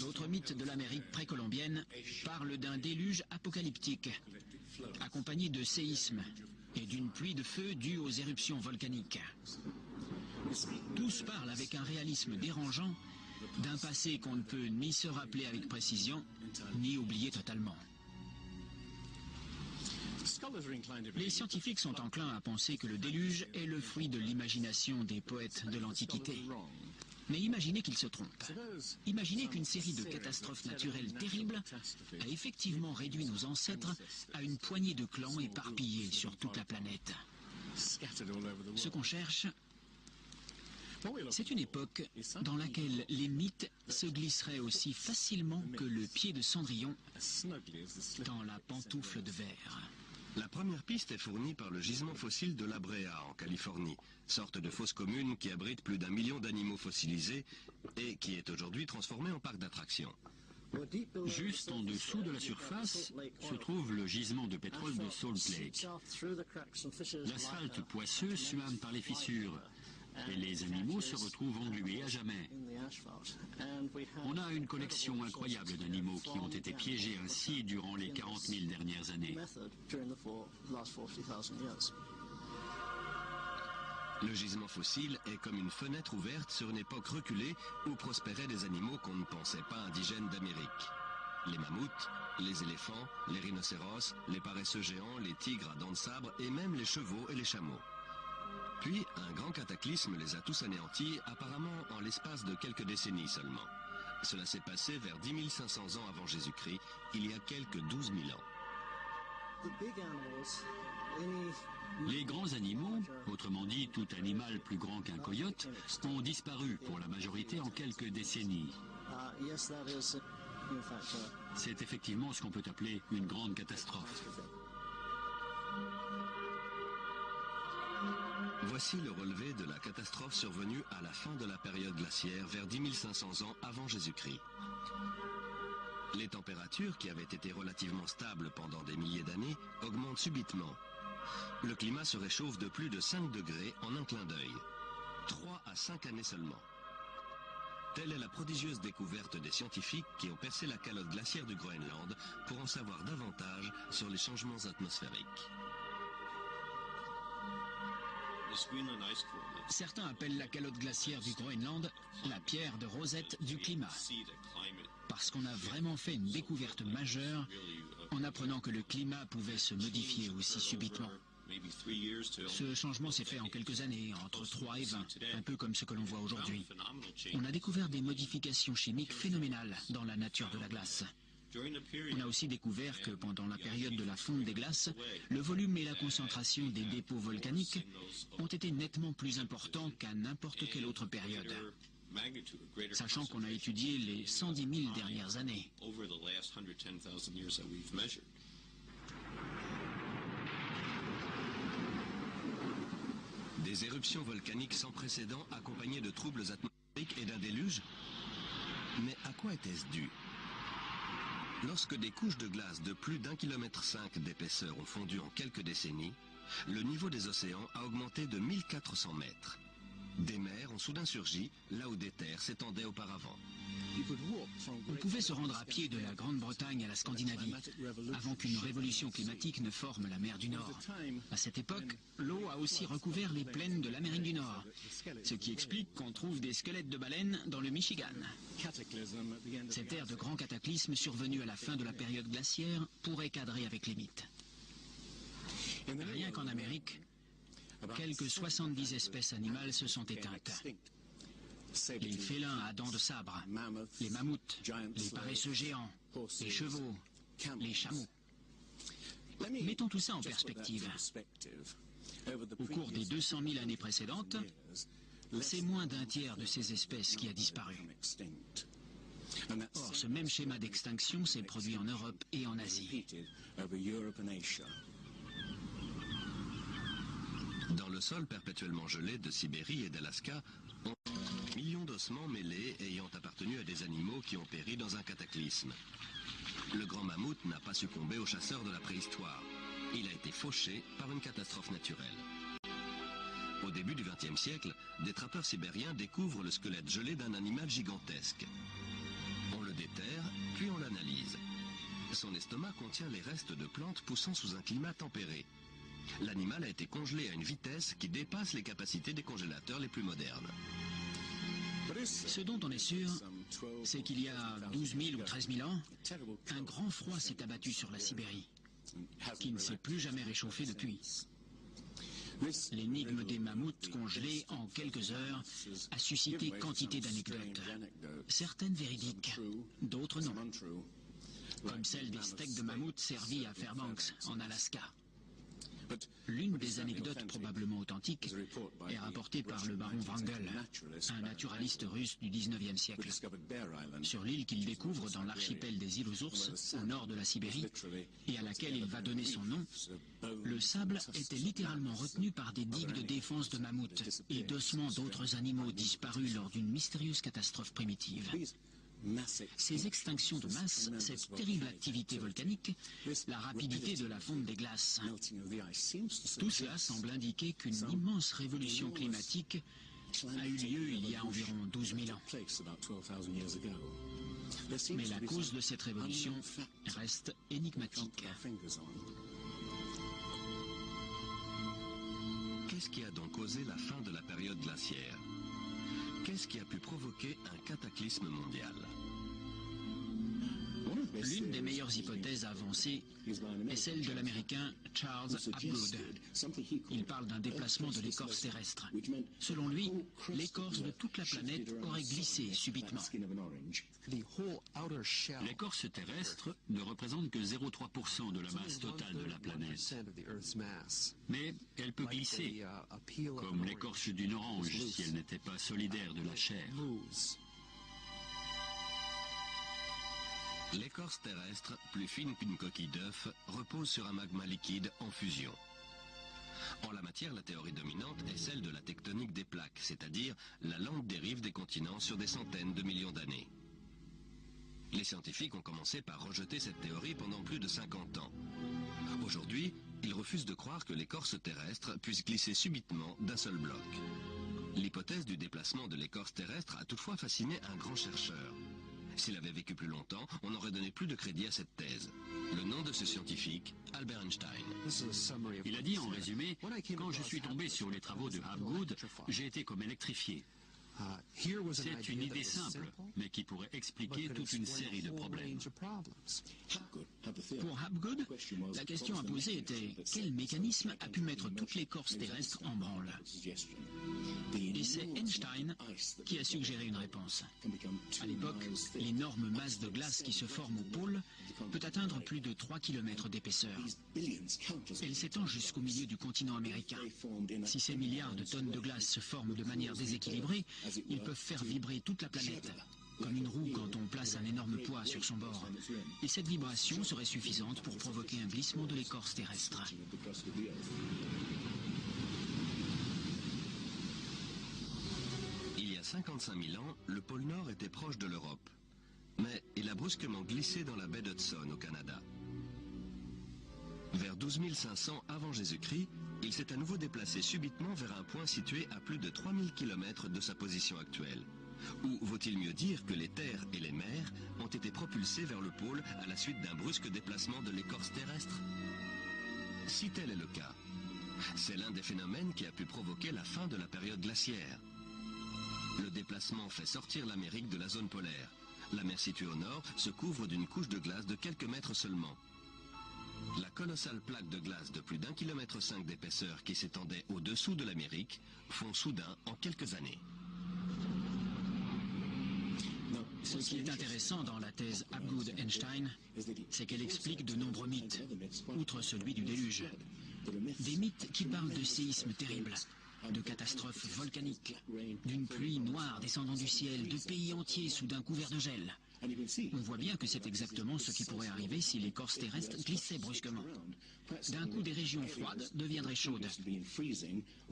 D'autres mythes de l'Amérique précolombienne parlent d'un déluge apocalyptique, accompagné de séismes et d'une pluie de feu due aux éruptions volcaniques. Tous parlent avec un réalisme dérangeant d'un passé qu'on ne peut ni se rappeler avec précision, ni oublier totalement. Les scientifiques sont enclins à penser que le déluge est le fruit de l'imagination des poètes de l'Antiquité. Mais imaginez qu'ils se trompent. Imaginez qu'une série de catastrophes naturelles terribles a effectivement réduit nos ancêtres à une poignée de clans éparpillés sur toute la planète. Ce qu'on cherche, c'est une époque dans laquelle les mythes se glisseraient aussi facilement que le pied de Cendrillon dans la pantoufle de verre. La première piste est fournie par le gisement fossile de La Brea, en Californie, sorte de fosse commune qui abrite plus d'1 million d'animaux fossilisés et qui est aujourd'hui transformée en parc d'attractions. Juste en dessous de la surface se trouve le gisement de pétrole de Salt Lake. L'asphalte poisseux suinte par les fissures et les animaux se retrouvent englués à jamais. On a une collection incroyable d'animaux qui ont été piégés ainsi durant les 40 000 dernières années. Le gisement fossile est comme une fenêtre ouverte sur une époque reculée où prospéraient des animaux qu'on ne pensait pas indigènes d'Amérique. Les mammouths, les éléphants, les rhinocéros, les paresseux géants, les tigres à dents de sabre et même les chevaux et les chameaux. Puis, un grand cataclysme les a tous anéantis, apparemment en l'espace de quelques décennies seulement. Cela s'est passé vers 10 500 ans avant Jésus-Christ, il y a quelques 12 000 ans. Les grands animaux, autrement dit tout animal plus grand qu'un coyote, ont disparu pour la majorité en quelques décennies. C'est effectivement ce qu'on peut appeler une grande catastrophe. Voici le relevé de la catastrophe survenue à la fin de la période glaciaire vers 10 500 ans avant Jésus-Christ. Les températures, qui avaient été relativement stables pendant des milliers d'années, augmentent subitement. Le climat se réchauffe de plus de 5 degrés en un clin d'œil. 3 à 5 années seulement. Telle est la prodigieuse découverte des scientifiques qui ont percé la calotte glaciaire du Groenland pour en savoir davantage sur les changements atmosphériques. Certains appellent la calotte glaciaire du Groenland la pierre de Rosette du climat, parce qu'on a vraiment fait une découverte majeure en apprenant que le climat pouvait se modifier aussi subitement. Ce changement s'est fait en quelques années, entre 3 et 20, un peu comme ce que l'on voit aujourd'hui. On a découvert des modifications chimiques phénoménales dans la nature de la glace. On a aussi découvert que pendant la période de la fonte des glaces, le volume et la concentration des dépôts volcaniques ont été nettement plus importants qu'à n'importe quelle autre période, sachant qu'on a étudié les 110 000 dernières années. Des éruptions volcaniques sans précédent accompagnées de troubles atmosphériques et d'un déluge? Mais à quoi était-ce dû? Lorsque des couches de glace de plus d'1,5 km d'épaisseur ont fondu en quelques décennies, le niveau des océans a augmenté de 1400 mètres. Des mers ont soudain surgi là où des terres s'étendaient auparavant. On pouvait se rendre à pied de la Grande-Bretagne à la Scandinavie, avant qu'une révolution climatique ne forme la mer du Nord. À cette époque, l'eau a aussi recouvert les plaines de l'Amérique du Nord, ce qui explique qu'on trouve des squelettes de baleines dans le Michigan. Cette ère de grand cataclysme survenue à la fin de la période glaciaire pourrait cadrer avec les mythes. Rien qu'en Amérique, quelques 70 espèces animales se sont éteintes. Les félins à dents de sabre, les mammouths, les paresseux géants, les chevaux, les chameaux. Mettons tout ça en perspective. Au cours des 200 000 années précédentes, c'est moins d'un tiers de ces espèces qui a disparu. Or, ce même schéma d'extinction s'est produit en Europe et en Asie. Dans le sol perpétuellement gelé de Sibérie et d'Alaska, on trouve millions d'ossements mêlés ayant appartenu à des animaux qui ont péri dans un cataclysme. Le grand mammouth n'a pas succombé aux chasseurs de la préhistoire. Il a été fauché par une catastrophe naturelle. Au début du XXe siècle, des trappeurs sibériens découvrent le squelette gelé d'un animal gigantesque. On le déterre, puis on l'analyse. Son estomac contient les restes de plantes poussant sous un climat tempéré. L'animal a été congelé à une vitesse qui dépasse les capacités des congélateurs les plus modernes. Ce dont on est sûr, c'est qu'il y a 12 000 ou 13 000 ans, un grand froid s'est abattu sur la Sibérie, qui ne s'est plus jamais réchauffé depuis. L'énigme des mammouths congelés en quelques heures a suscité quantité d'anecdotes, certaines véridiques, d'autres non, comme celle des steaks de mammouth servis à Fairbanks, en Alaska. L'une des anecdotes probablement authentiques est rapportée par le baron Wrangel, un naturaliste russe du XIXe siècle. Sur l'île qu'il découvre dans l'archipel des îles aux ours, au nord de la Sibérie, et à laquelle il va donner son nom, le sable était littéralement retenu par des digues de défense de mammouths et d'ossements d'autres animaux disparus lors d'une mystérieuse catastrophe primitive. Ces extinctions de masse, cette terrible activité volcanique, la rapidité de la fonte des glaces, tout cela semble indiquer qu'une immense révolution climatique a eu lieu il y a environ 12 000 ans. Mais la cause de cette révolution reste énigmatique. Qu'est-ce qui a donc causé la fin de la période glaciaire? Qu'est-ce qui a pu provoquer un cataclysme mondial? L'une des meilleures hypothèses avancées est celle de l'Américain Charles Hapgood. Il parle d'un déplacement de l'écorce terrestre. Selon lui, l'écorce de toute la planète aurait glissé subitement. L'écorce terrestre ne représente que 0,3% de la masse totale de la planète. Mais elle peut glisser, comme l'écorce d'une orange si elle n'était pas solidaire de la chair. L'écorce terrestre, plus fine qu'une coquille d'œuf, repose sur un magma liquide en fusion. En la matière, la théorie dominante est celle de la tectonique des plaques, c'est-à-dire la lente dérive des continents sur des centaines de millions d'années. Les scientifiques ont commencé par rejeter cette théorie pendant plus de 50 ans. Aujourd'hui, ils refusent de croire que l'écorce terrestre puisse glisser subitement d'un seul bloc. L'hypothèse du déplacement de l'écorce terrestre a toutefois fasciné un grand chercheur. S'il avait vécu plus longtemps, on aurait donné plus de crédit à cette thèse. Le nom de ce scientifique, Albert Einstein. Il a dit en résumé, quand je suis tombé sur les travaux de Hapgood, j'ai été comme électrifié. C'est une idée simple, mais qui pourrait expliquer toute une série de problèmes. Pour Hapgood, la question à poser était quel mécanisme a pu mettre toute l'écorce terrestre en branle? Et c'est Einstein qui a suggéré une réponse. À l'époque, l'énorme masse de glace qui se forme au pôle peut atteindre plus de 3 km d'épaisseur. Elle s'étend jusqu'au milieu du continent américain. Si ces milliards de tonnes de glace se forment de manière déséquilibrée, ils peuvent faire vibrer toute la planète, comme une roue quand on place un énorme poids sur son bord. Et cette vibration serait suffisante pour provoquer un glissement de l'écorce terrestre. Il y a 55 000 ans, le pôle Nord était proche de l'Europe. Mais il a brusquement glissé dans la baie d'Hudson au Canada. Vers 12 500 avant Jésus-Christ, il s'est à nouveau déplacé subitement vers un point situé à plus de 3000 km de sa position actuelle. Ou vaut-il mieux dire que les terres et les mers ont été propulsés vers le pôle à la suite d'un brusque déplacement de l'écorce terrestre? Si tel est le cas, c'est l'un des phénomènes qui a pu provoquer la fin de la période glaciaire. Le déplacement fait sortir l'Amérique de la zone polaire. La mer située au nord se couvre d'une couche de glace de quelques mètres seulement. La colossale plaque de glace de plus d'1,5 km d'épaisseur qui s'étendait au-dessous de l'Amérique fond soudain en quelques années. Ce qui est intéressant dans la thèse Hapgood-Einstein, c'est qu'elle explique de nombreux mythes, outre celui du déluge. Des mythes qui parlent de séismes terribles, de catastrophes volcaniques, d'une pluie noire descendant du ciel, de pays entiers soudain couverts de gel. On voit bien que c'est exactement ce qui pourrait arriver si l'écorce terrestre glissait brusquement. D'un coup, des régions froides deviendraient chaudes.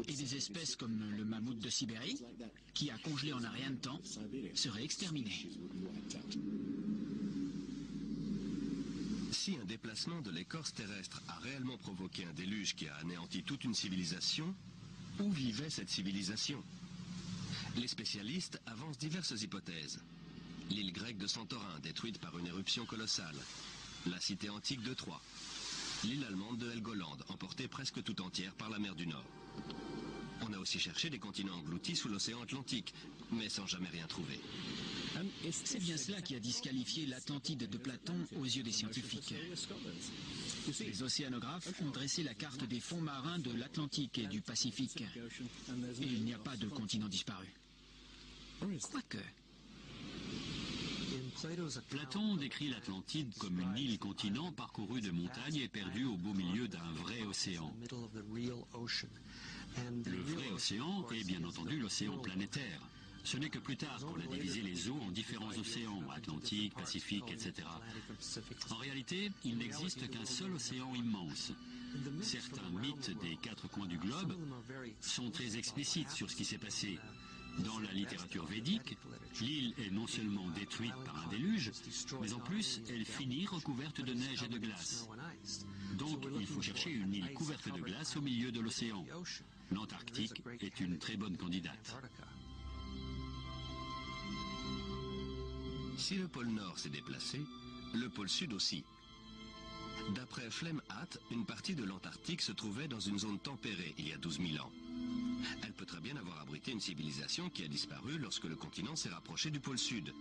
Et des espèces comme le mammouth de Sibérie, qui a congelé en un rien de temps, seraient exterminées. Si un déplacement de l'écorce terrestre a réellement provoqué un déluge qui a anéanti toute une civilisation, où vivait cette civilisation? Les spécialistes avancent diverses hypothèses. L'île grecque de Santorin, détruite par une éruption colossale. La cité antique de Troie. L'île allemande de Helgoland, emportée presque tout entière par la mer du Nord. On a aussi cherché des continents engloutis sous l'océan Atlantique, mais sans jamais rien trouver. C'est bien cela qui a disqualifié l'Atlantide de Platon aux yeux des scientifiques. Les océanographes ont dressé la carte des fonds marins de l'Atlantique et du Pacifique. Et il n'y a pas de continent disparu. Quoique... Platon décrit l'Atlantide comme une île-continent parcourue de montagnes et perdue au beau milieu d'un vrai océan. Le vrai océan est bien entendu l'océan planétaire. Ce n'est que plus tard qu'on a divisé les eaux en différents océans, Atlantique, Pacifique, etc. En réalité, il n'existe qu'un seul océan immense. Certains mythes des 4 coins du globe sont très explicites sur ce qui s'est passé. Dans la littérature védique, l'île est non seulement détruite par un déluge, mais en plus, elle finit recouverte de neige et de glace. Donc, il faut chercher une île couverte de glace au milieu de l'océan. L'Antarctique est une très bonne candidate. Si le pôle Nord s'est déplacé, le pôle Sud aussi. D'après Flemhatt, une partie de l'Antarctique se trouvait dans une zone tempérée il y a 12 000 ans. Elle peut très bien avoir abrité une civilisation qui a disparu lorsque le continent s'est rapproché du pôle Sud.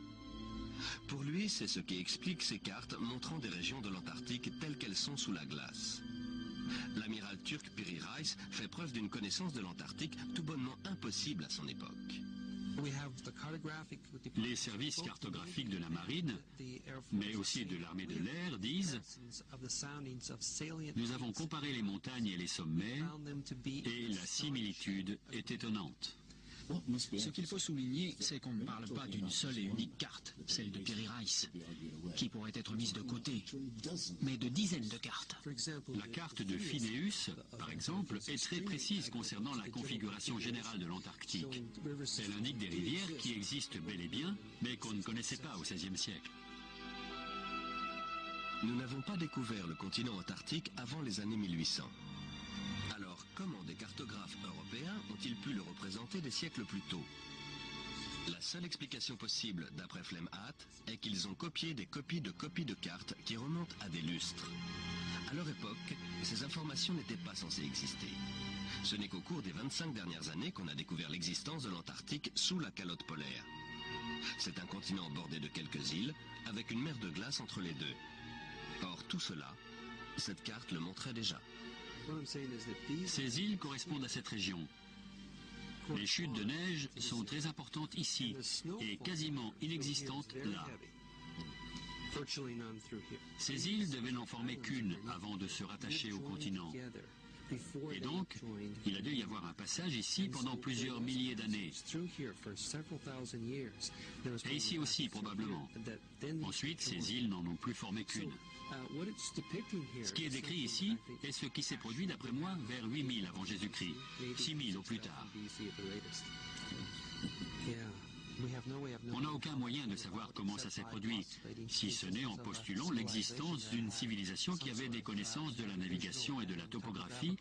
Pour lui, c'est ce qui explique ces cartes montrant des régions de l'Antarctique telles qu'elles sont sous la glace. L'amiral turc Piri Reis fait preuve d'une connaissance de l'Antarctique tout bonnement impossible à son époque. Les services cartographiques de la marine, mais aussi de l'armée de l'air, disent « Nous avons comparé les montagnes et les sommets et la similitude est étonnante. » Ce qu'il faut souligner, c'est qu'on ne parle pas d'une seule et unique carte, celle de Piri Reis, qui pourrait être mise de côté, mais de dizaines de cartes. La carte de Phineus, par exemple, est très précise concernant la configuration générale de l'Antarctique. Elle indique des rivières qui existent bel et bien, mais qu'on ne connaissait pas au XVIe siècle. Nous n'avons pas découvert le continent antarctique avant les années 1800. Alors, comment des cartographes européens ont-ils pu le représenter des siècles plus tôt? La seule explication possible, d'après Flemhatt, est qu'ils ont copié des copies de cartes qui remontent à des lustres. À leur époque, ces informations n'étaient pas censées exister. Ce n'est qu'au cours des 25 dernières années qu'on a découvert l'existence de l'Antarctique sous la calotte polaire. C'est un continent bordé de quelques îles, avec une mer de glace entre les deux. Or, tout cela, cette carte le montrait déjà. Ces îles correspondent à cette région. Les chutes de neige sont très importantes ici et quasiment inexistantes là. Ces îles devaient n'en former qu'une avant de se rattacher au continent. Et donc, il a dû y avoir un passage ici pendant plusieurs milliers d'années. Et ici aussi, probablement. Ensuite, ces îles n'en ont plus formé qu'une. Ce qui est décrit ici est ce qui s'est produit, d'après moi, vers 8000 avant Jésus-Christ, 6000 au plus tard. On n'a aucun moyen de savoir comment ça s'est produit, si ce n'est en postulant l'existence d'une civilisation qui avait des connaissances de la navigation et de la topographie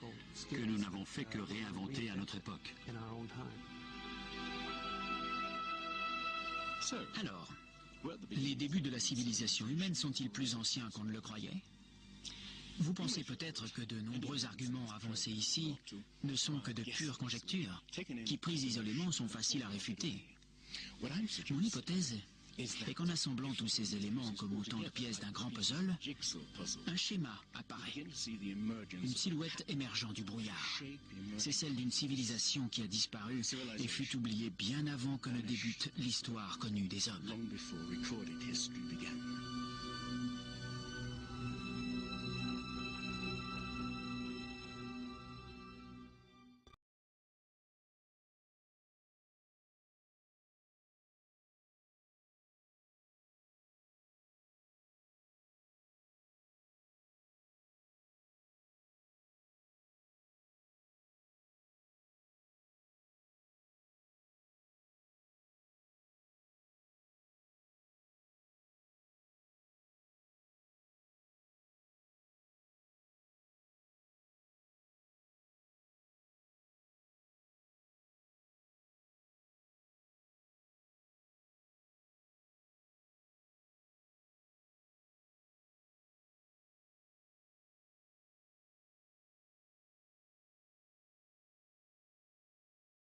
que nous n'avons fait que réinventer à notre époque. Alors, les débuts de la civilisation humaine sont-ils plus anciens qu'on ne le croyait? Vous pensez peut-être que de nombreux arguments avancés ici ne sont que de pures conjectures, qui prises isolément sont faciles à réfuter. Mon hypothèse est qu'en assemblant tous ces éléments comme autant de pièces d'un grand puzzle, un schéma apparaît, une silhouette émergeant du brouillard. C'est celle d'une civilisation qui a disparu et fut oubliée bien avant que ne débute l'histoire connue des hommes.